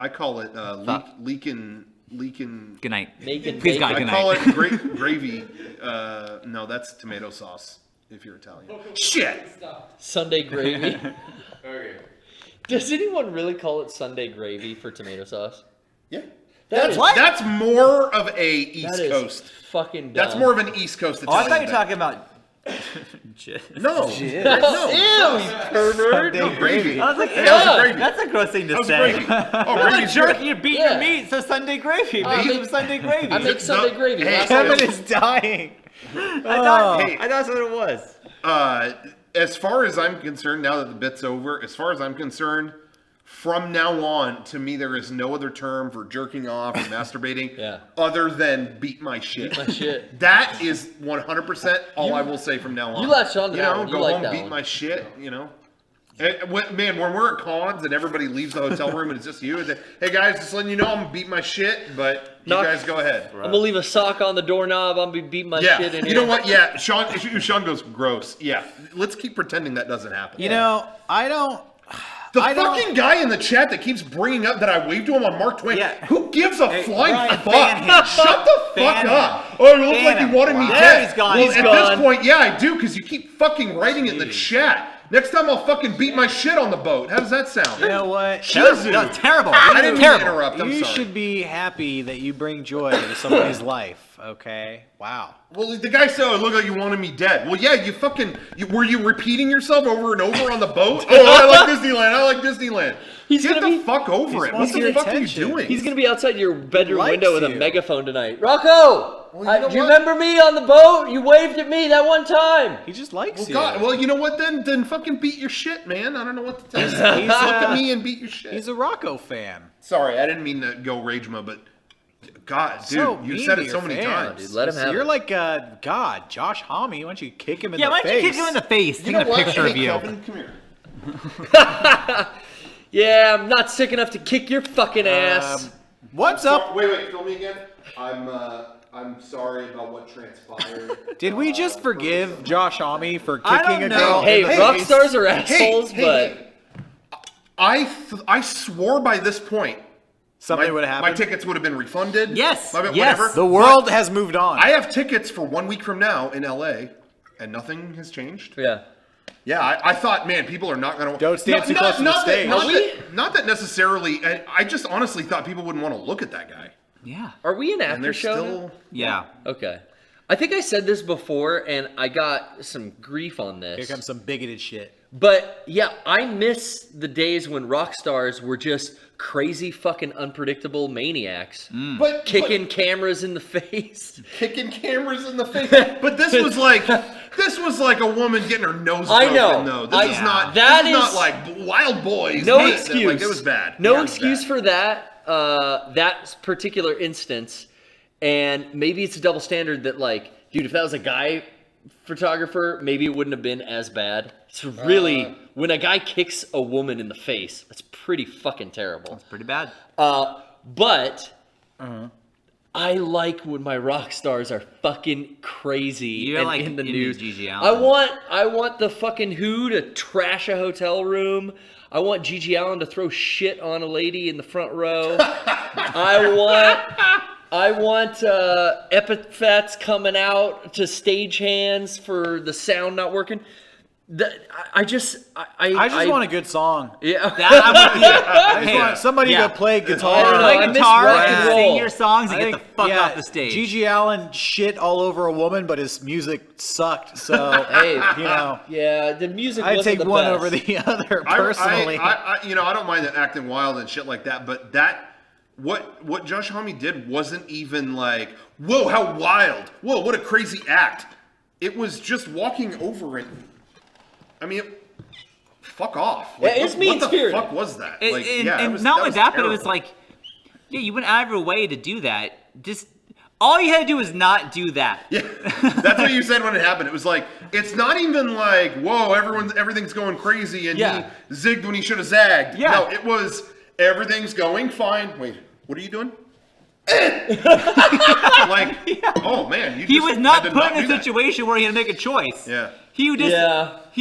I call it leaking. Good night. Please God, I call it gravy. No, that's tomato sauce if you're Italian. Shit. Sunday gravy. Okay. Does anyone really call it Sunday gravy for tomato sauce? Yeah. That's more of a East Coast. Fucking dumb. That's more of an East Coast Oh, I Italian thought you were thing. talking about. No. Ew, No. you pervert. No, gravy. I was like, Hey, how's the gravy? that's a gross thing to How's the say. gravy? Oh, You're gravy's jerky, good. you're beating Yeah. your meat, so Sunday gravy. I Make make- some Sunday gravy. I make Sunday gravy. Hey, Last Kevin night. is dying. I thought that's what it was. As far as I'm concerned, now that the bit's over, as far as I'm concerned, from now on, to me, there is no other term for jerking off or masturbating other than beat my shit. My shit. That is 100% all I will say from now on. You latched on to that one. You go like home, that beat one. my shit, Man, when we're at cons and everybody leaves the hotel room and it's just you, and hey guys, just letting you know I'm going to beat my shit, but you guys go ahead. I'm going to leave a sock on the doorknob. I'm going to beat my shit in here. You know what? Yeah, Sean goes, gross. Yeah, let's keep pretending that doesn't happen. You know, I don't. The fucking guy in the chat that keeps bringing up that I waved to him on Mark Twain. Yeah. Who gives a flying Brian, fuck? ban him. Shut the Ban fuck him. up. Oh, you look Ban like him. you wanted me Wow. dead. He's gone. Well, He's at gone. this point, yeah, I do, because you keep fucking writing it in the chat. Next time I'll fucking beat my shit on the boat. How does that sound? You know what? Shizu. That was terrible. I didn't mean to Terrible. interrupt. I'm You sorry. should be happy that you bring joy to somebody's life. Okay. Wow. Well, the guy said, "Oh, it looked like you wanted me dead." Well, yeah, were you repeating yourself over and over on the boat? Oh, I like Disneyland. I like Disneyland. He's Get gonna the be- fuck over He's it. What wants the your fuck are you attention. doing? He's going to be outside your bedroom likes window with a you. megaphone tonight. Rocco! Well, you know Do you what? remember me on the boat? You waved at me that one time. He just likes Well, you. God, well, you know what? Then fucking beat your shit, man. I don't know what to tell you. He's, Look at me and beat your shit. He's a Rocco fan. Sorry, I didn't mean to go rage mode, but God, dude, So you mean said to it so your many fans. times. Dude, let him have You're it. like God, Josh Homme. Why don't you kick him in Yeah, the why face? don't you kick him in the face? You Taking know a what? picture Hey, of you. Kevin, come here. Yeah, I'm not sick enough to kick your fucking ass. What's up? Wait, film me again. I'm sorry about what transpired. Did we just forgive Josh Homme for I kicking don't a know. girl? Hey, in the rock face? stars are assholes, but I swore by this point Something would have my happened. tickets would have been refunded. Yes, My- yes. Whatever. The world has moved on. I have tickets for 1 week from now in LA, and nothing has changed. yeah. Yeah, I thought, man, people are not going to... Don't stand too close to the stage. Not that necessarily... I just honestly thought people wouldn't want to look at that guy. Yeah. Are we in And they're Aftershow? still... Yeah. Okay. I think I said this before, and I got some grief on this. Here comes some bigoted shit. But yeah, I miss the days when rock stars were just crazy fucking unpredictable maniacs. But Kicking cameras in the face. kicking cameras in the face. But this was like a woman getting her nose I broken, know. though. This is not That is- Wild Boys. No Hey, excuse. Like, it was bad. No Yeah, it was excuse bad. for that. That particular instance. And maybe it's a double standard that, like, dude, if that was a guy photographer, maybe it wouldn't have been as bad. It's really, when a guy kicks a woman in the face, that's pretty fucking terrible. It's pretty bad. But I like when my rock stars are fucking crazy You're and like in the into news. Gigi Allen. I want the fucking Who to trash a hotel room. I want Gigi Allen to throw shit on a lady in the front row. I want epithets coming out to stagehands for the sound not working. I just want a good song. Yeah. That, I'm with you. I just want somebody yeah. to play I don't guitar. know, Play I miss guitar rock and and roll. sing your songs and I get the think, fuck yeah, off the stage. Gigi Allen shit all over a woman, but his music sucked. So, Hey, you know, yeah, the music I'd wasn't take the one best. over the other personally. I don't mind the acting wild and shit like that, but what Josh Homme did wasn't even like, whoa, how wild. Whoa, what a crazy act. It was just walking over it. I mean, fuck off. Yeah, it's mean-spirited. What the fuck was that? And, Like, and, yeah, and it was, not that only was that, but it terrible. was like, yeah, you went out of your way to do that. Just all you had to do was not do that. Yeah, that's what you said when it happened. It was like, it's not even like, whoa, everything's going crazy and Yeah. he zigged when he should have zagged. Yeah. No, it was, everything's going fine. Wait, what are you doing? Like, oh man, you He just was not had to put in a do that. situation where he had to make a choice. Yeah. He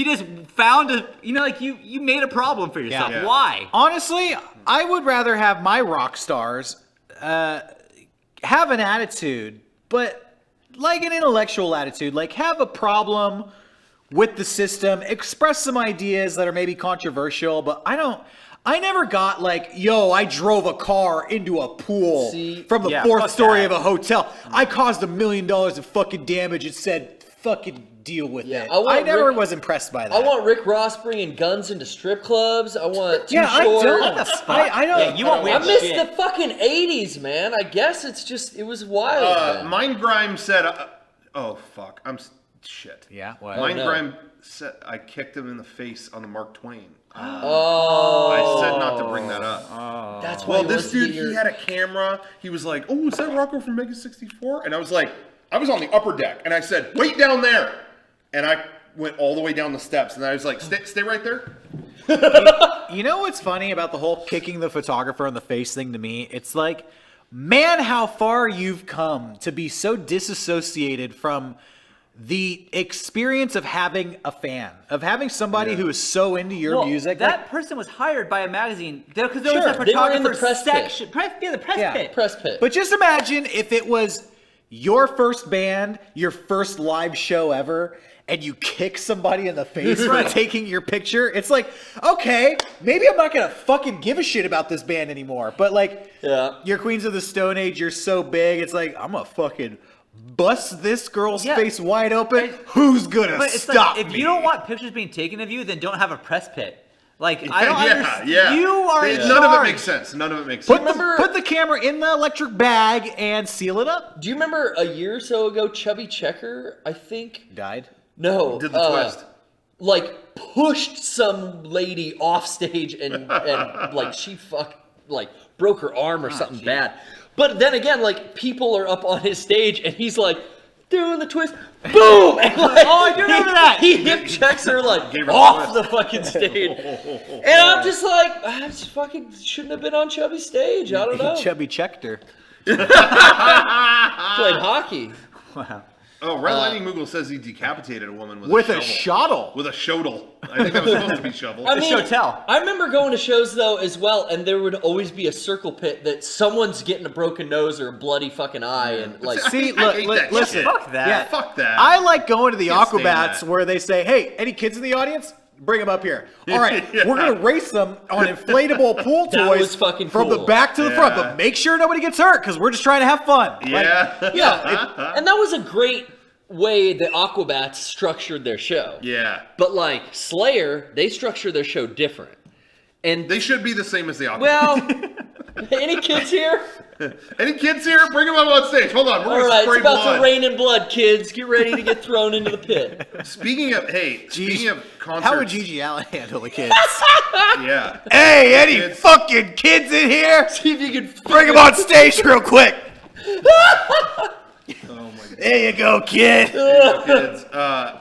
just found a, like you made a problem for yourself. Yeah. Why? Honestly, I would rather have my rock stars have an attitude, but like an intellectual attitude, like have a problem with the system, express some ideas that are maybe controversial, but I never got like, yo, I drove a car into a pool from the fourth story of a hotel. I caused $1 million of fucking damage. It said, fucking deal with it. I never was impressed by that. I want Rick Ross bringing guns into strip clubs. I want Too I Short. don't. I don't. Yeah, you want I weird missed shit. the fucking 80s, man. I guess it's just, it was wild. man. Mindgrime said, oh fuck, shit. Yeah, what? Mindgrime said I kicked him in the face on the Mark Twain. Oh. I said not to bring that up. That's why Well, he this wants to dude, get your- he had a camera. He was like, oh, is that Rocco from Mega64? And I was like, I was on the upper deck. And I said, wait down there. And I went all the way down the steps. And I was like, stay right there. You know what's funny about the whole kicking the photographer in the face thing to me? It's like, man, how far you've come to be so disassociated from the experience of having a fan, of having somebody who is so into your music. That person was hired by a magazine because there Sure, was a they were in the photographer press pit. section. The press pit. Press pit. But just imagine if it was your first band, your first live show ever, and you kick somebody in the face for taking your picture. It's like, okay, maybe I'm not gonna fucking give a shit about this band anymore. But like, you're Queens of the Stone Age, you're so big, it's like, I'm gonna fucking bust this girl's face wide open. Who's gonna But it's stop like, if me? you don't want pictures being taken of you, then don't have a press pit. Like, I don't understand. Yeah. You are in None of it charge. makes sense. None of it makes Put sense. put the camera in the electric bag and seal it up. Do you remember a year or so ago, Chubby Checker, I think? Died. No. Did the twist. Like, pushed some lady off stage and like, she broke her arm or something bad. But then again, like, people are up on his stage and he's like, doing the twist, boom! And like, I do remember that. He hip checks her like Gave her the off twist. the fucking stage. And I'm just like, I just fucking shouldn't have been on Chubby's stage. I don't know. Chubby checked her. Played hockey. Wow. Oh, Red Lightning Moogle says he decapitated a woman with With a a shovel. shottle. With a shovel. I think that was supposed to be shovel. I mean, Shotel. I remember going to shows though as well, and there would always be a circle pit that someone's getting a broken nose or a bloody fucking eye, and like, See, I hate look, that listen. shit. Fuck that. Yeah. Fuck that. I like going to the Can't stand Aquabats that. where they say, hey, any kids in the audience? Bring them up here. All right, Yeah. we're going to race them on inflatable pool That toys was fucking from the cool. back to the front. Yeah. But make sure nobody gets hurt because we're just trying to have fun. Yeah. yeah, and that was a great way the Aquabats structured their show. Yeah. But like Slayer, they structure their show different. And They should be the same as the Aquabats. well, any kids here? Any kids here? Bring them up on stage. Hold on. We're All going right, to it's spray about blood. to rain in blood, kids. Get ready to get thrown into the pit. Speaking of concerts. How would Gigi Allen handle the kids? Yeah. Hey, any Kids. fucking kids in here? See if you can Bring them on stage real quick. Oh my god. There you go, kid. Kids.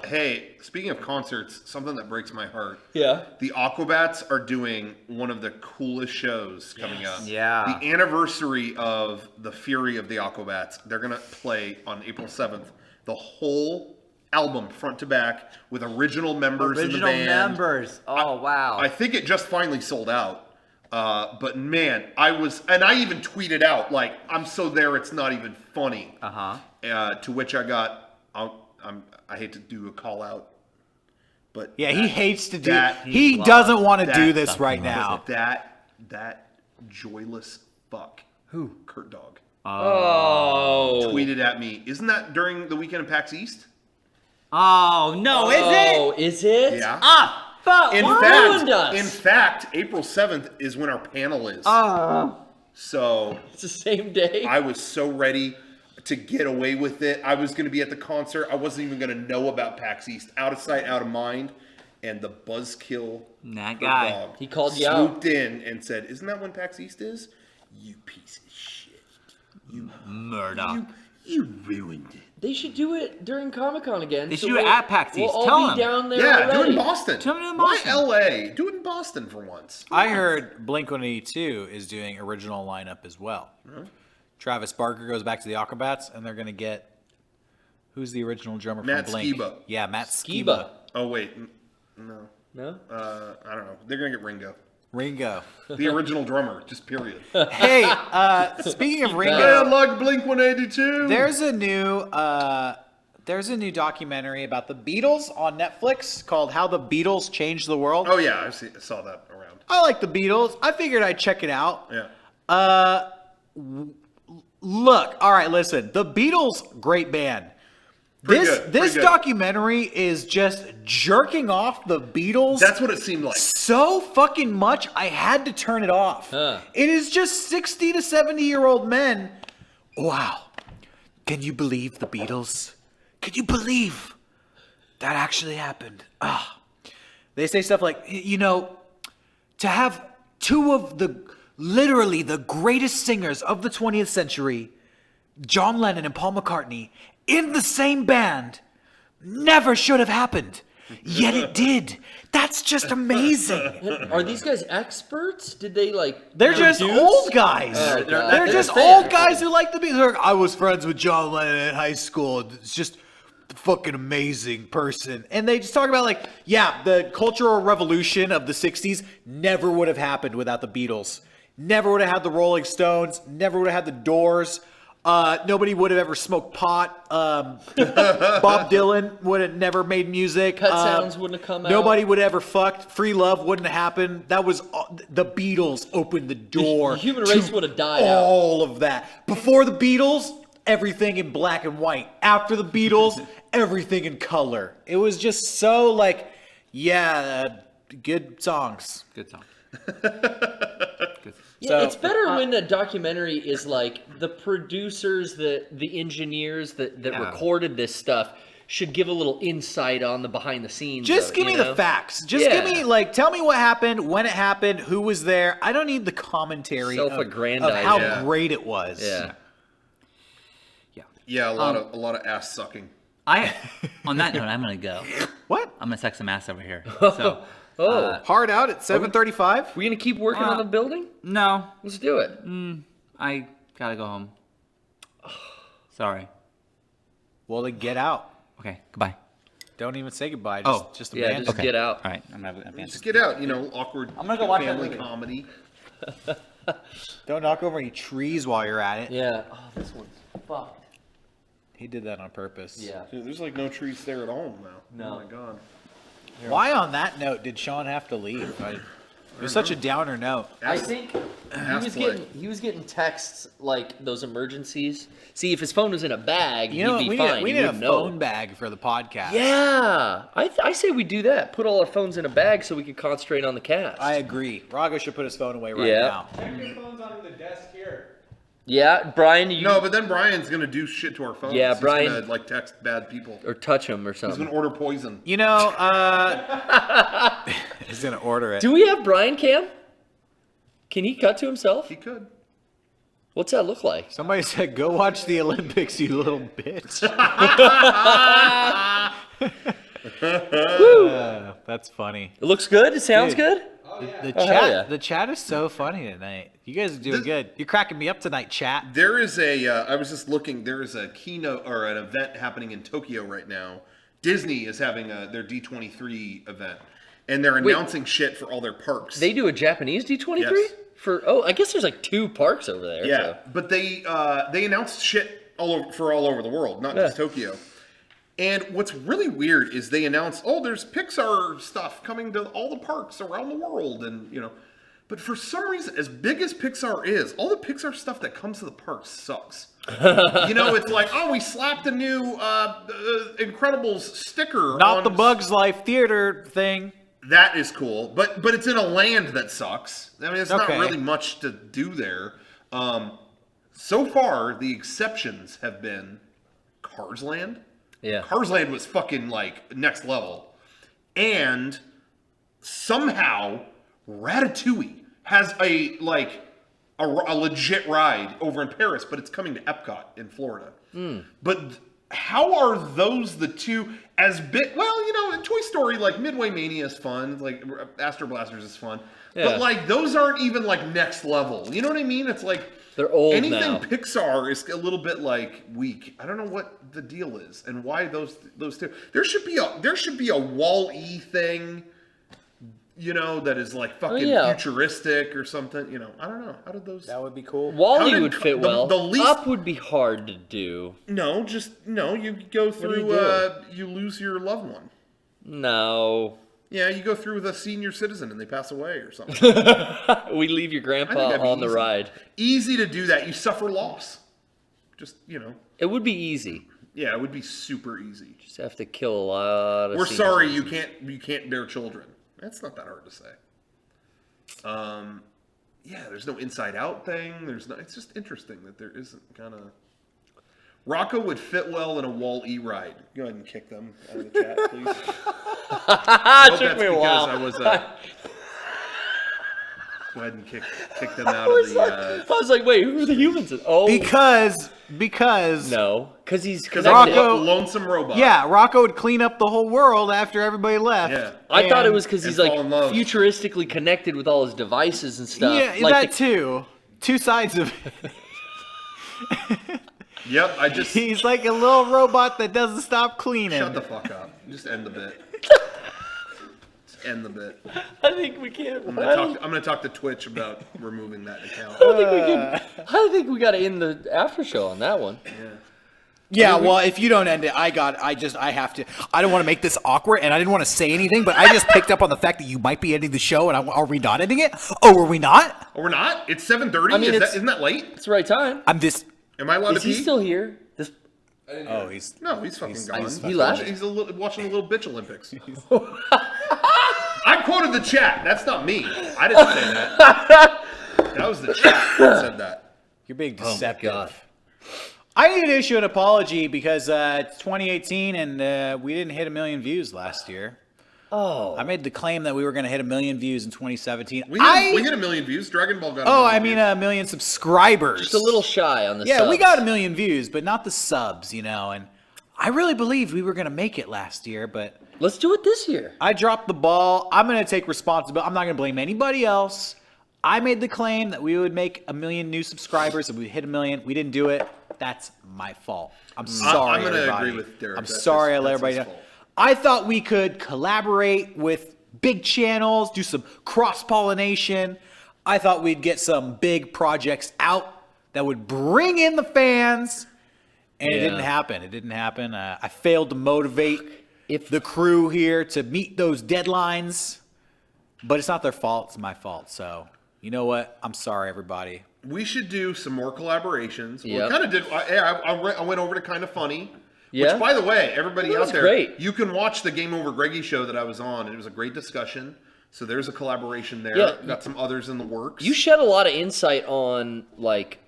Hey, speaking of concerts, something that breaks my heart. Yeah. The Aquabats are doing one of the coolest shows coming up. Yeah. The anniversary of the Fury of the Aquabats. They're going to play on April 7th the whole album front to back with original members in the Original band. members. Oh, wow. I think it just finally sold out. But man, I even tweeted out, like, I'm so there it's not even funny. To which I got, I hate to do a call out, but Yeah, he hates to do that- He doesn't want to do this right now. That joyless fuck. Who? Kurt Dog. Oh. Tweeted at me. Isn't that during the weekend of PAX East? Oh, no, is it? Oh, is it? Yeah. Ah, fuck. In what? ruined us. fact, April 7th is when our panel is. So It's the same day. I was so ready to get away with it. I was going to be at the concert. I wasn't even going to know about PAX East. Out of sight, out of mind. And the buzzkill That Kurt guy. Dog He called you out. swooped in and said, "Isn't that when PAX East is? You piece of shit. Murder. You ruined it." They should do it during Comic-Con again. They should do it at PAX East. We'll Tell all them. be down there Yeah, do it already. in Boston. Tell me in Why Boston. LA? Do it in Boston for once. I heard Blink-182 is doing original lineup as well. Travis Barker goes back to the Aquabats, and they're gonna get who's the original drummer Matt from Blink? Skiba. Yeah, Matt Skiba. Skiba. Oh wait, no. No? I don't know. They're gonna get Ringo, Ringo. the original drummer. Just period. Hey, speaking of I Ringo, like Blink 182. there's a new documentary about the Beatles on Netflix called "How the Beatles Changed the World." Oh yeah, I saw that around. I like the Beatles. I figured I'd check it out. Yeah. Look, all right, listen. The Beatles, great band. Pretty This good, this pretty good. documentary is just jerking off the Beatles. That's what it seemed like. So fucking much, I had to turn it off. Huh. It is just 60 to 70-year-old men. Wow. Can you believe the Beatles? Can you believe that actually happened? Ah. They say stuff like, to have two of literally the greatest singers of the 20th century, John Lennon and Paul McCartney, in the same band never should have happened. Yet it did. That's just amazing. Are these guys experts? Did they They're just produce? old guys. Oh, God. They're just They're old guys who like the Beatles. They're like, I was friends with John Lennon in high school. It's just a fucking amazing person. And they just talk about the Cultural Revolution of the 60s never would have happened without the Beatles. Never would have had the Rolling Stones. Never would have had the Doors. Nobody would have ever smoked pot. Bob Dylan would have never made music. Pet Sounds wouldn't have come out. Nobody would have ever fucked. Free love wouldn't have happened. That was the Beatles opened the door. The human race to would have died out. all of that. Before the Beatles, everything in black and white. After the Beatles, everything in color. It was just so good songs. Good song. Yeah, So, it's better when a documentary is like the producers, the engineers that recorded this stuff should give a little insight on the behind the scenes. Just give me the facts. Just give me tell me what happened, when it happened, who was there. I don't need the commentary of Self-aggrandizing. how Yeah. great it was. Yeah. Yeah, a lot of ass sucking. On that note, I'm gonna go. What? I'm gonna suck some ass over here. So Hard out at 7:35? We gonna keep working on the building? no, Let's do it. I gotta go home. Sorry. Well, then get out. Okay. Goodbye. Don't even say goodbye. Oh, Just Yeah, abandon. just get out. All right. I'm gonna Just get out, awkward I'm gonna go watch that family movie. comedy. Don't knock over any trees while you're at it. Yeah. Oh, this one's fucked. He did that on purpose. Yeah. Dude, there's no trees there at all now. No. Oh my god. Why on that note did Sean have to leave? It was such a downer note. I think Ass play. he was getting texts like those emergencies. See, if his phone was in a bag, You know what? he'd We be need, fine. we He need a wouldn't know. phone bag for the podcast. Yeah, I say we do that. Put all our phones in a bag so we can concentrate on the cast. I agree. Rago should put his phone away right Yeah. now. Check your phones under the desk here. Yeah, Brian, you No, but then Brian's gonna do shit to our phones. Yeah, He's Brian- gonna text bad people. or touch him or He's something. gonna order poison. He's gonna order it. Do we have Brian Cam? Can he cut to himself? He could. What's that look like? Somebody said, "Go watch the Olympics, you little bitch." That's funny. It looks good. It sounds Dude. good. The Oh, chat, hell yeah. the chat is so funny tonight. You guys are doing good. You're cracking me up tonight, chat. There is I was just looking. There is a keynote or an event happening in Tokyo right now. Disney is having their D23 event, and they're announcing shit for all their parks. They do a Japanese D23 Yes. I guess there's like 2 parks over there. Yeah, so. but they announced shit all over the world, not just Tokyo. And what's really weird is they announced, there's Pixar stuff coming to all the parks around the world, and but for some reason, as big as Pixar is, all the Pixar stuff that comes to the parks sucks. It's like, we slapped a new Incredibles sticker. Not on the Bugs Life Theater thing. That is cool, but it's in a land that sucks. I mean, it's not Okay. really much to do there. So far, the exceptions have been Cars Land. Yeah. Cars Land was fucking next level, and somehow Ratatouille has a legit ride over in Paris, but it's coming to Epcot in Florida. But how are those the two as big? Well, you know, in Toy Story, like Midway Mania is fun, like Astro Blasters is fun, but like those aren't even like next level. You know what I mean? It's like They're old anything now. Pixar is a little bit like weak. I don't know what the deal is and why those two. There should be a Wall-E thing. You know, that is like fucking futuristic or something. You know, I don't know. How did those? That would be cool. Wall-E would fit well. The least Up would be hard to do. No, you go through. You lose your loved one. No. Yeah, you go through with a senior citizen and they pass away or something. We leave your grandpa on the ride. Easy to do that. You suffer loss. Just, you know. It would be easy. Yeah, it would be super easy. Just have to kill a lot of. We're sorry, you can't bear children. That's not that hard to say. Yeah, there's no Inside Out thing. It's just interesting that there isn't kind of. Rocco would fit well in a Wall-E ride. Go ahead and kick them out of the chat, please. It took me a while. I was. Go ahead and kick them out of the. I was like, wait, who are the humans? Oh, Because no, because he's Rocco- lonesome robot. yeah, Rocco would clean up the whole world after everybody left. Yeah. I thought it was because he's like fall in love. futuristically connected with all his devices and stuff. Yeah, like that too. Two sides of it. Yep. I just He's like a little robot that doesn't stop cleaning. shut the fuck up. Just end the bit. Just end the bit. I think we can't. I'm gonna talk to Twitch about removing that account. I think we got to end the after show on that one. Yeah, well, if you don't end it, I have to. I don't want to make this awkward, and I didn't want to say anything, but I just picked up on the fact that you might be ending the show, and are we not ending it? Oh, are we not? Oh, we're not. It's 7:30. I mean, Isn't that late? It's the right time. I'm this. Am I allowed Is to he pee? still here? This. Oh, he's No, he's fucking gone. He left? He's watching the Little Bitch Olympics. I quoted the chat. That's not me. I didn't say that. That was the chat that said that. You're being Oh my deceptive. god. I need to issue an apology because it's 2018 and we didn't hit 1 million views last year. Oh. I made the claim that we were going to hit 1 million views in 2017. We hit 1 million views. Dragon Ball got. Oh, I mean 1 million subscribers. Just a little shy on the Yeah, subs. we got 1 million views, but not the subs, you know. And I really believed we were going to make it last year, but Let's do it this year. I dropped the ball. I'm going to take responsibility. I'm not going to blame anybody else. I made the claim that we would make 1 million new subscribers and we hit 1 million. We didn't do it. That's my fault. I'm sorry, I'm gonna everybody. agree with Derek. I'm That's sorry his- I let that's everybody his know. fault. I thought we could collaborate with big channels, do some cross-pollination. I thought we'd get some big projects out that would bring in the fans. And it didn't happen. It didn't happen. I failed to motivate the crew here to meet those deadlines. But it's not their fault. It's my fault. So, you know what? I'm sorry, everybody. We should do some more collaborations. Yep. We kind of did. I went over to Kind of Funny. Yeah. Which, by the way, everybody That out was there, great. you can watch the Game Over Greggy show that I was on. And it was a great discussion. So there's a collaboration there. Yeah. Got some others in the works. You shed a lot of insight on like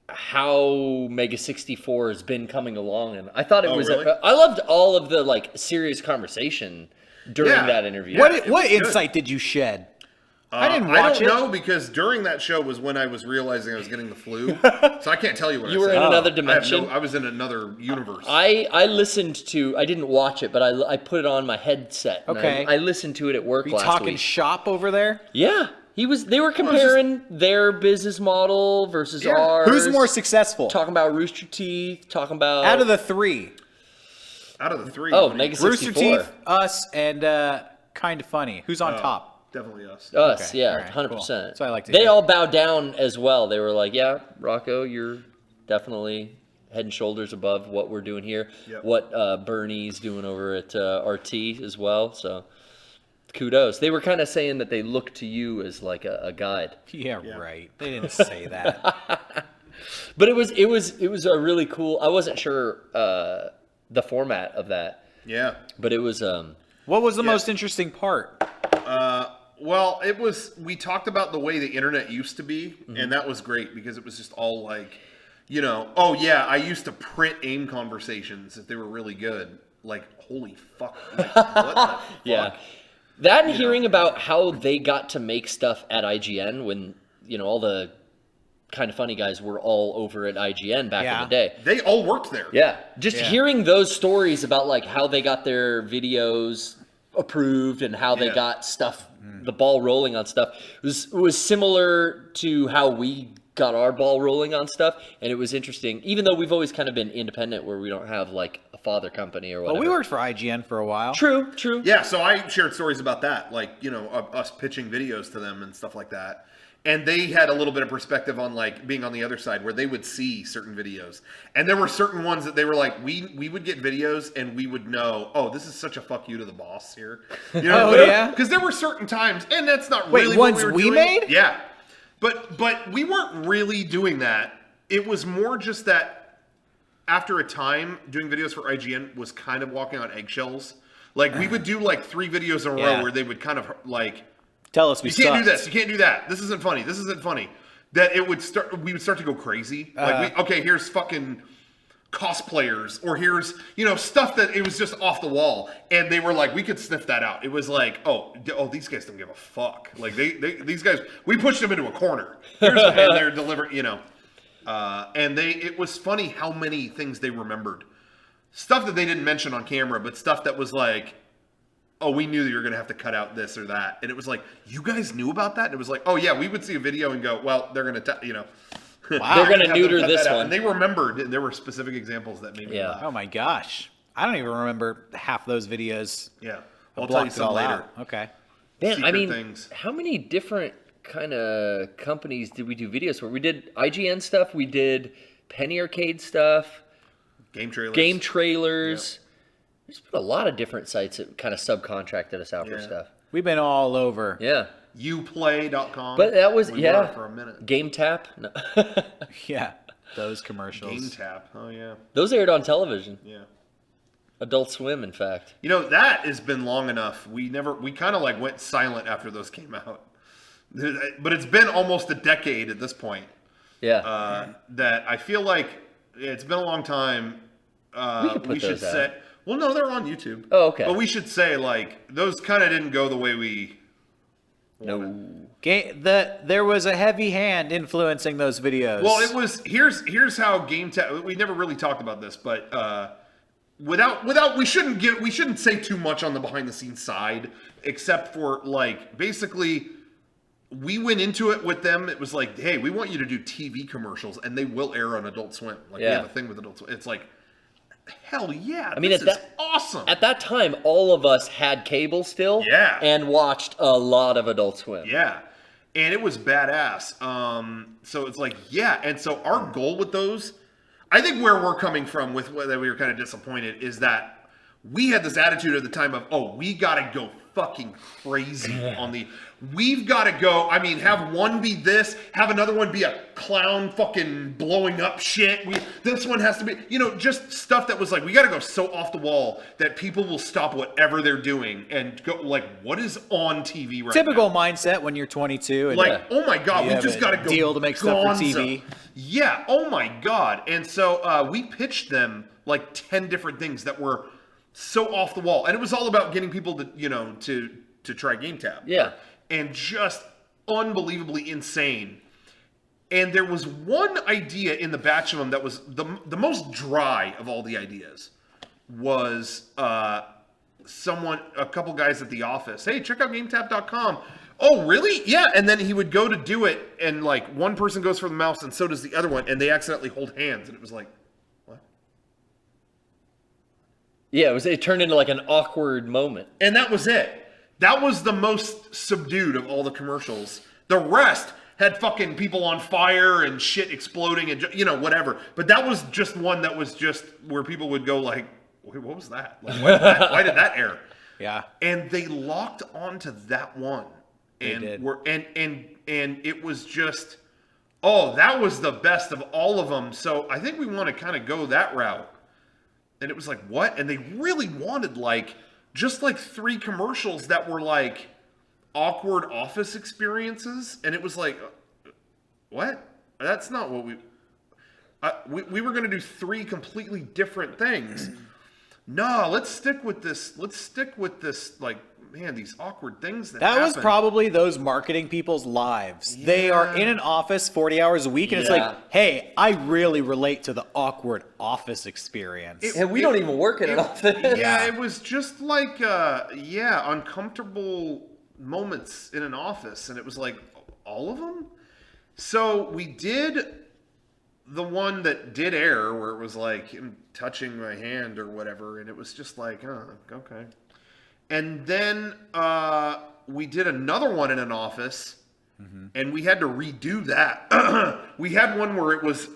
how Mega64 has been coming along, and I thought it was. really? I loved all of the like serious conversation during Yeah. that interview. Yeah. What it was good. insight did you shed? I didn't watch I it. don't know because during that show was when I was realizing I was getting the flu. So I can't tell you what You I were said. in another I dimension. was in another universe. I listened to. I didn't watch it, but I put it on my headset. and Okay. I listened to it at work Are you last talking week. shop over there? Yeah, they were comparing their business model versus ours. Who's more successful? Talking about Rooster Teeth. Talking about Out of the three. Out of the three. Oh, what do you- Mega64. Rooster Teeth, us, and Kind of Funny. Who's on top? Definitely us. Us, Okay, yeah, all right, 100%. cool. That's what I like to They hear. all bowed down as well. They were like, yeah, Rocco, you're definitely head and shoulders above what we're doing here. Yep. What Bernie's doing over at RT as well. So kudos. They were kind of saying that they look to you as like a guide. Yeah, right. They didn't say that. But it was a really cool. I wasn't sure the format of that, Yeah. but it was What was the most interesting part? Well, it was. We talked about the way the internet used to be, and that was great because it was just all like, you know, oh yeah, I used to print AIM conversations if they were really good. Like, holy fuck! Like, what the fuck? yeah. That and hearing about how they got to make stuff at IGN when, you know, all the Kind of Funny guys were all over at IGN back in the day. They all worked there. Yeah, just hearing those stories about like how they got their videos approved and how they got stuff, the ball rolling on stuff, was similar to how we got our ball rolling on stuff, and it was interesting. Even though we've always kind of been independent, where we don't have like a father company or whatever. Well, we worked for IGN for a while. True. Yeah, so I shared stories about that, like, you know, us pitching videos to them and stuff like that. And they had a little bit of perspective on, like, being on the other side, where they would see certain videos. And there were certain ones that they were like, we would get videos and we would know, oh, this is such a fuck you to the boss here. You know, yeah? Because there were certain times, and that's not really ones what we doing. made? Yeah. But we weren't really doing that. It was more just that after a time, doing videos for IGN was kind of walking on eggshells. Like, we would do, like, 3 videos in a row where they would kind of, like... Tell us we You can't do sucked. this. You can't do that. This isn't funny. This isn't funny. That it would start. We would start to go crazy. Like, okay, here's fucking cosplayers, or here's, you know, stuff that it was just off the wall, and they were like, we could sniff that out. It was like, oh, these guys don't give a fuck. Like these guys, we pushed them into a corner. And they're delivering, you know. And it was funny how many things they remembered, stuff that they didn't mention on camera, but stuff that was like, oh, we knew that you were going to have to cut out this or that. And it was like, you guys knew about that? And it was like, oh, yeah, we would see a video and go, well, they're going to, you know. Wow. They're going to neuter this one. And they remembered, and there were specific examples that made me laugh. Oh, my gosh. I don't even remember half those videos. Yeah. I I'll tell you blocked it some all later. out. Okay. Man, Secret I mean, things. how many different kind of companies did we do videos for? We did IGN stuff. We did Penny Arcade stuff. Game trailers. Game trailers. There's been a lot of different sites that kind of subcontracted us out for Yeah. stuff. We've been all over. Yeah. Uplay.com. But that was, we yeah. were for a minute. Game Tap. No. Yeah. Those commercials. Game Tap. Oh, yeah. Those aired on television. Yeah. Adult Swim, in fact. You know, that has been long enough. We kind of like went silent after those came out. But it's been almost a decade at this point. Yeah. That I feel like it's been a long time. We could put should those out. say, well, no, they're on YouTube. Oh, okay. But we should say, like, those kind of didn't go the way we wanted. There was a heavy hand influencing those videos. Well, it was here's how Game Tap. We never really talked about this, but without we shouldn't say too much on the behind the scenes side, except for, like, basically we went into it with them. It was like, hey, we want you to do TV commercials, and they will air on Adult Swim. Like, we have a thing with Adult Swim. It's like, hell yeah! I mean, this is awesome. At that time, all of us had cable still. Yeah. And watched a lot of Adult Swim. Yeah. And it was badass. So it's like, yeah. And so our goal with those, I think where we're coming from with whether we were kind of disappointed, is that we had this attitude at the time of, oh, we got to go fucking crazy on the... We've got to go, I mean, have one be this, have another one be a clown fucking blowing up shit. This one has to be, you know, just stuff that was like, we got to go so off the wall that people will stop whatever they're doing and go, like, what is on TV right Typical now? mindset when you're 22. And Like, oh my God, you we have just a got to go deal to make stuff for gonzo. TV. Yeah, oh my God. And so we pitched them like 10 different things that were so off the wall. And it was all about getting people to, you know, to try Game Tab. Yeah. And just unbelievably insane. And there was one idea in the batch of them that was the most dry of all the ideas. Was a couple guys at the office. Hey, check out GameTap.com. Oh, really? Yeah. And then he would go to do it, and like one person goes for the mouse, and so does the other one, and they accidentally hold hands, and it was like, what? Yeah, it turned into like an awkward moment. And that was it. That was the most subdued of all the commercials. The rest had fucking people on fire and shit exploding and, you know, whatever. But that was just one that was just where people would go like, wait, what was that? Like, why did that air? Yeah. And they locked onto that one. And They did. And it was just, oh, that was the best of all of them. So I think we want to kind of go that route. And it was like, what? And they really wanted like just like 3 commercials that were like awkward office experiences. And it was like, what? That's not what we were going to do 3 completely different things. No, let's stick with this. Let's stick with this like man, these awkward things that That was happen. probably those marketing people's lives. They are in an office 40 hours a week, and it's Yeah. like, hey, I really relate to the awkward office experience. And we don't even work in an office. Yeah, it was just like, uncomfortable moments in an office, and it was like, all of them? So we did the one that did air, where it was like him touching my hand or whatever, and it was just like, oh, okay. And then we did another one in an office, and we had to redo that. We had one where it was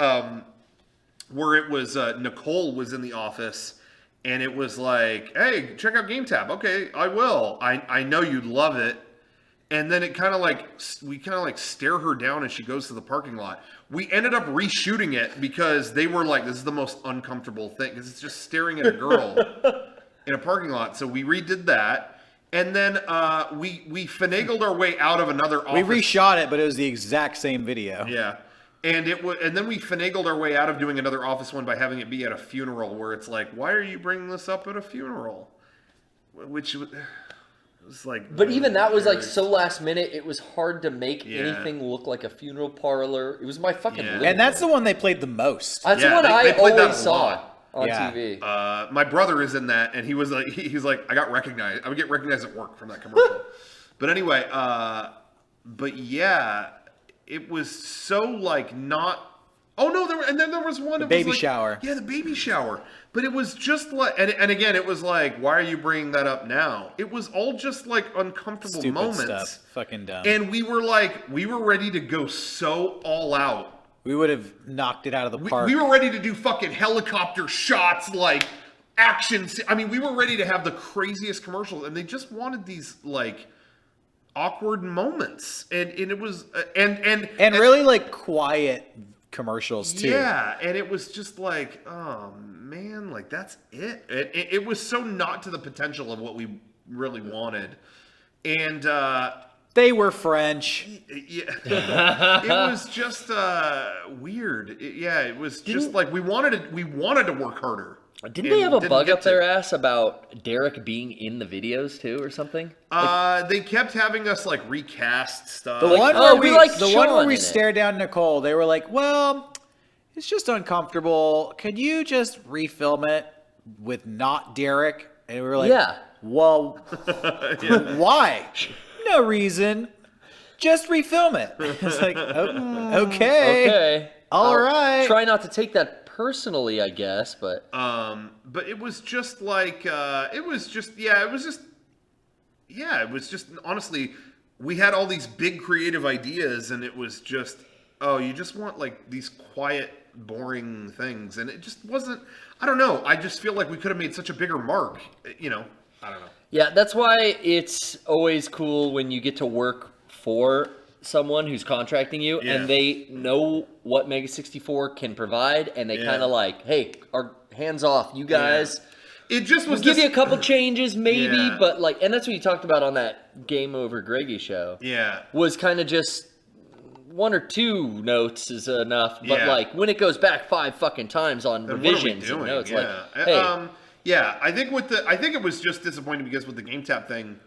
Nicole was in the office, and it was like, hey, check out GameTap. Okay, I will. I know you'd love it. And then it kind of like, we kind of like stare her down as she goes to the parking lot. We ended up reshooting it because they were like, this is the most uncomfortable thing, because it's just staring at a girl in a parking lot. So we redid that. And then we finagled our way out of another office. We reshot it, but it was the exact same video. Yeah. And and then we finagled our way out of doing another office one by having it be at a funeral, where it's like, why are you bringing this up at a funeral? Which was like... But even that was like so last minute, it was hard to make anything look like a funeral parlor. It was my fucking living And that's room. the one they played the most. That's Yeah, the one they I played that always a saw lot. on Yeah. TV. My brother is in that, and he was like, he's like, I got recognized. I would get recognized at work from that commercial. But anyway, but yeah, it was so like not. Oh no, and then there was one. The it baby was like, shower. Yeah, the baby shower. But it was just like, and again, it was like, why are you bringing that up now? It was all just like uncomfortable Stupid moments. stuff. Fucking dumb. And we were ready to go so all out. We would have knocked it out of the park. We were ready to do fucking helicopter shots, like action. I mean, we were ready to have the craziest commercials, and they just wanted these like awkward moments, and it was and really like quiet commercials too. yeah, and it was just like, oh man, like that's it. It was so not to the potential of what we really wanted, and They were French. yeah, it was just weird. It was just like we wanted to work harder. Didn't they have a didn't bug get up their to. ass about Derek being in the videos too, or something? They kept having us like recast stuff. The one oh, where we we, like the one where Sean we in it. stared down Nicole, they were like, "Well, it's just uncomfortable. Could you just refilm it with not Derek?" And we were like, Yeah. Well, why? No reason. Just refilm it." It's like, okay, Okay. all I'll right. Try not to take that personally, I guess, but But it was just like it was just honestly, we had all these big creative ideas, and it was just, oh, you just want like these quiet, boring things, and it just wasn't. I don't know. I just feel like we could have made such a bigger mark. You know, I don't know. yeah, that's why it's always cool when you get to work for someone who's contracting you Yeah. and they know what Mega64 can provide, and they Yeah. kind of like, hey, our hands off, you guys. It just We'll was give this, you a couple changes, maybe, Yeah. but like, and that's what you talked about on that Game Over Greggy show. Yeah. Was kind of just one or two notes is enough, but Yeah. like when it goes back 5 fucking times on Then what are we revisions, you doing? know, it's Yeah. like, hey, Yeah, I think it was just disappointing because with the GameTap thing,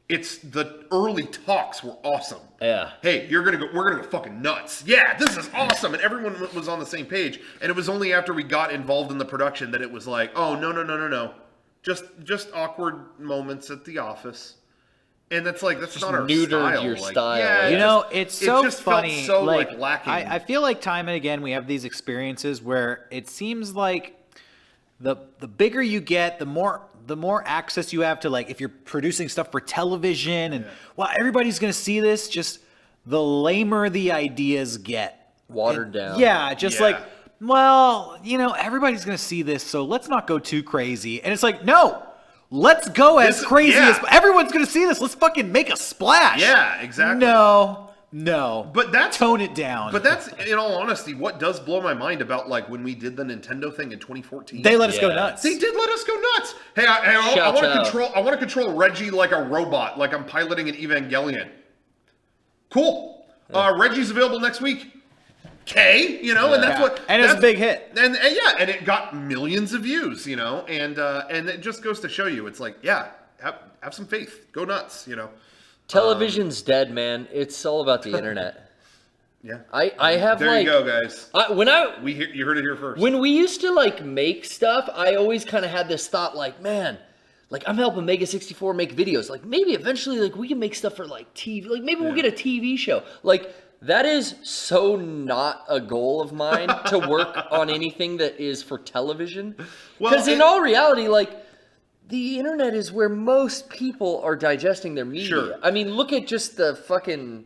it's the early talks were awesome. yeah. Hey, we're gonna go fucking nuts. Yeah, this is awesome, and everyone was on the same page. And it was only after we got involved in the production that it was like, oh no, just awkward moments at the office. And that's like that's not our neutered style. your Like, style. Yeah, You it know, just- it's it so just felt funny. so like, lacking. I feel like time and again we have these experiences where it seems like the bigger you get, the more access you have to, like, if you're producing stuff for television and well, everybody's gonna see this. Just the lamer the ideas get, Watered down. Yeah, just Yeah. like, well, you know, everybody's gonna see this, so let's not go too crazy. And it's like, no. Let's go as This- crazy yeah. as everyone's gonna see this. Let's fucking make a splash. Yeah, exactly. No. But that's tone it down. But that's, in all honesty, what does blow my mind about like when we did the Nintendo thing in 2014. They let us go Yeah. nuts. They did let us go nuts. Hey, I Shouts want to out. control. I want to control Reggie like a robot, like I'm piloting an Evangelion. Cool. Reggie's available next week. Okay, you know, and that's Yeah. what. And it's a that's- big hit. And yeah, and it got millions of views, you know, and it just goes to show you, it's like, yeah, have some faith. Go nuts, you know. Television's dead, man. It's all about the internet. Yeah. I have there like you go, guys. You heard it here first. When we used to like make stuff, I always kind of had this thought like, man, like I'm helping Mega64 make videos. Like maybe eventually like we can make stuff for like TV. Like maybe we'll get a TV show. Like that is so not a goal of mine to work on anything that is for television. Because in all reality, like the internet is where most people are digesting their media. Sure. I mean, look at just the fucking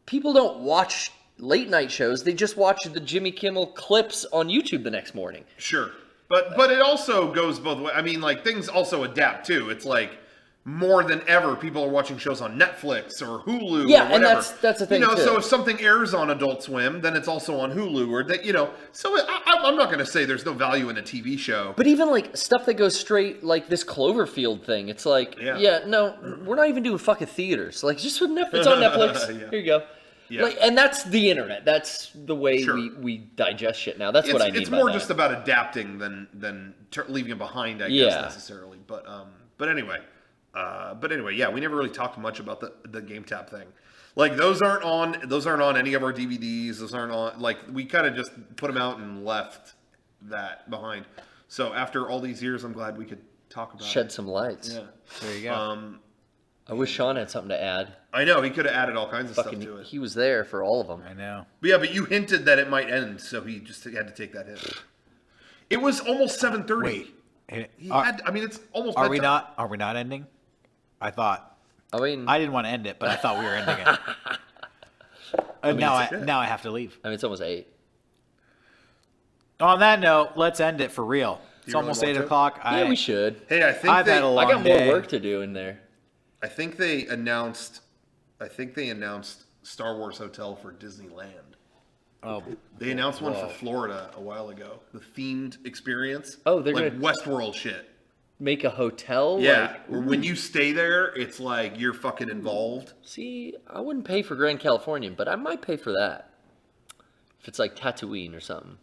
people don't watch late night shows. They just watch the Jimmy Kimmel clips on YouTube the next morning. Sure. But it also goes both ways. I mean, like, things also adapt, too. It's like, more than ever, people are watching shows on Netflix or Hulu or whatever. And that's the thing, too. So if something airs on Adult Swim, then it's also on Hulu or that, So I'm not going to say there's no value in a TV show. But even, like, stuff that goes straight, like this Cloverfield thing, it's like, no, we're not even doing fucking theaters. Like, just with Netflix, it's on Netflix. Yeah. Here you go. Yeah. Like, and that's the internet. That's the way we digest shit now. That's what I mean. It's more just about adapting than leaving it behind, I guess, necessarily. But anyway, yeah, we never really talked much about the Game Tap thing. Like those aren't on any of our DVDs. Those aren't on. Like we kind of just put them out and left that behind. So after all these years, I'm glad we could talk about Shed some lights. Yeah, There you go. I wish Sean had something to add. I know he could have added all kinds of stuff to it. He was there for all of them. I know. But you hinted that it might end, so he just had to take that hit. It was almost 7:30. Wait. It's almost. Are bedtime. we not ending? I thought. I mean, I didn't want to end it, but I thought we were ending it. Now I have to leave. I mean, it's almost 8. On that note, let's end it for real. It's really almost want 8 to? o'clock. Yeah, we should. Hey, I think I've had a long I got day. more work to do in there. I think they announced Star Wars Hotel for Disneyland. Oh, They announced one for Florida a while ago. The themed experience. Oh, they're like gonna Westworld shit. make a hotel. Yeah, Like, where when you stay there, it's like you're fucking involved. see, I wouldn't pay for Grand Californian, but I might pay for that if it's like Tatooine or something.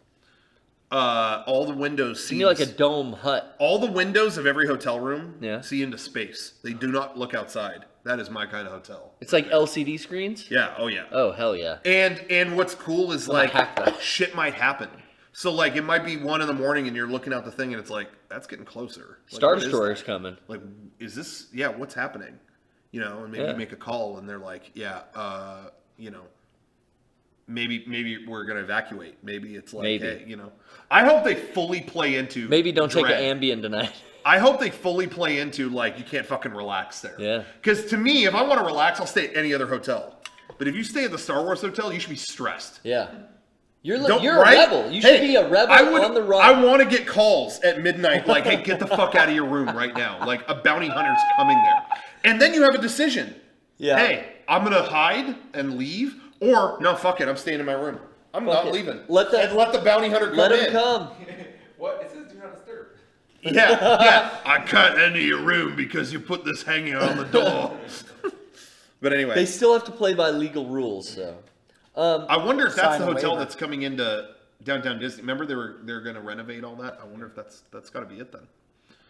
All the windows see Give me like a dome hut. all the windows of every hotel room Yeah. see into space. They do not look outside. That is my kind of hotel. It's like LCD screens. Yeah. Oh yeah. Oh hell yeah! And what's cool is like hack that. shit might happen. So like it might be 1 a.m. and you're looking out the thing and it's like that's getting closer. Like, Star what is Destroyer's that? coming. Like is this? Yeah. What's happening? And maybe Yeah. you make a call and they're like, yeah, maybe we're gonna evacuate. Maybe it's like, Maybe. hey, I hope they fully play into Maybe don't take Dread. an Ambien tonight. I hope they fully play into like you can't fucking relax there. Yeah. Because to me, if I want to relax, I'll stay at any other hotel. But if you stay at the Star Wars hotel, you should be stressed. Yeah. You're Right? a rebel. You should be a rebel on the run. I want to get calls at midnight like, hey, get the fuck out of your room right now. Like a bounty hunter's coming there. And then you have a decision. Yeah. Hey, I'm going to hide and leave. Or, no, fuck it. I'm staying in my room. I'm Fuck not it. leaving. Let the bounty hunter come Let in. him come. What? It says do not disturb. Yeah. I can't enter your room because you put this hanging on the door. But anyway. They still have to play by legal rules, so. I wonder if that's Sign the a hotel waiver. that's coming into downtown Disney. Remember they're going to renovate all that? I wonder if that's got to be it then.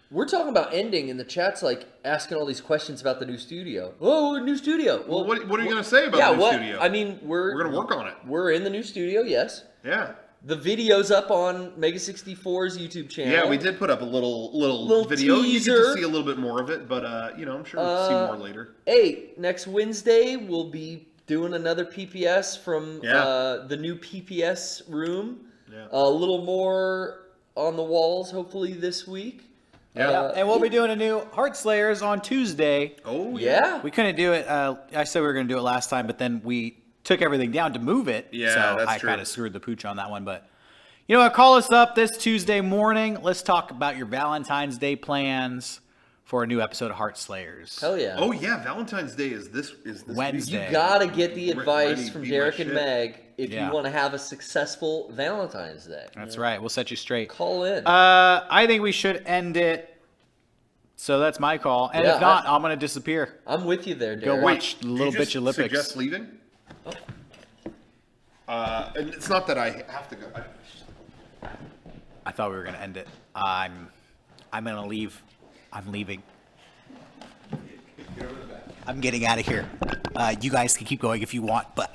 We're talking about ending, and the chat's like asking all these questions about the new studio. Oh, new studio. Well, what are you going to say about the new studio? I mean, We're going to work on it. We're in the new studio, yes. Yeah. The video's up on Mega64's YouTube channel. Yeah, we did put up a little video. You get teaser. to see a little bit more of it, but I'm sure we'll see more later. Hey, next Wednesday we'll be doing another PPS from the new PPS room. Yeah. A little more on the walls, hopefully this week. Yeah. and we'll be doing a new Heart Slayers on Tuesday. Oh Yeah. We couldn't do it. I said we were going to do it last time, but then we took everything down to move it. Yeah, so that's I true. kind of screwed the pooch on that one. But you know what? Call us up this Tuesday morning. Let's talk about your Valentine's Day plans for a new episode of Heart Slayers. Hell yeah. Oh yeah, Valentine's Day is this Wednesday. week. You gotta get the advice ready, from beat my Derek and shit. Meg if Yeah. you want to have a successful Valentine's Day. That's right. We'll set you straight. Call in. I think we should end it. So that's my call. And Yeah, if not, I'm going to disappear. I'm with you there, Go Derek. watch Did you Little just Bitch Olympics. suggest leaving? And it's not that I have to go. I thought we were going to end it. I'm going to leave. I'm leaving. I'm getting out of here. You guys can keep going if you want, but